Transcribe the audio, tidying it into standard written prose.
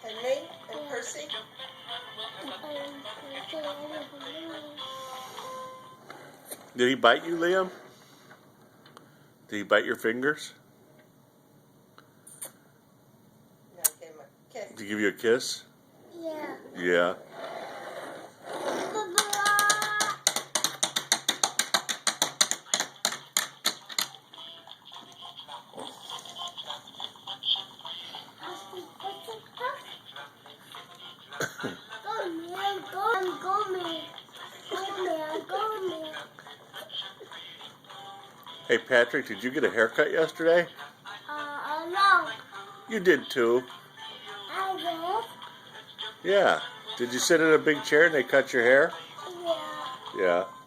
Henry and Percy? Did he bite you, Liam? Did he bite your fingers? No, I gave him a kiss. Did he give you a kiss? Yeah. Yeah. Hey, Patrick, did you get a haircut yesterday? No. You did too. I Yeah. Did you sit in a big chair and they cut your hair? did. Yeah. Yeah.